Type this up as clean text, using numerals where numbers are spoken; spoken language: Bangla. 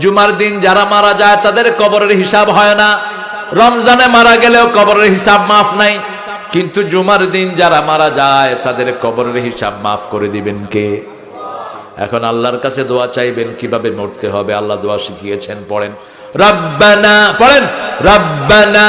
জুমার দিন যারা মারা যায় তাদের কবরের হিসাব হয় না। রমজানে মারা গেলেও কবরের হিসাব মাফ নাই, কিন্তু জুমার দিন যারা মারা যায় তাদের কবরের হিসাব মাফ করে দিবেন কে? এখন আল্লাহর কাছে দোয়া চাইবেন কিভাবে মরতে হবে। আল্লাহ দোয়া শিখিয়েছেন, পড়েন রব্বানা, পড়েন রব্বানা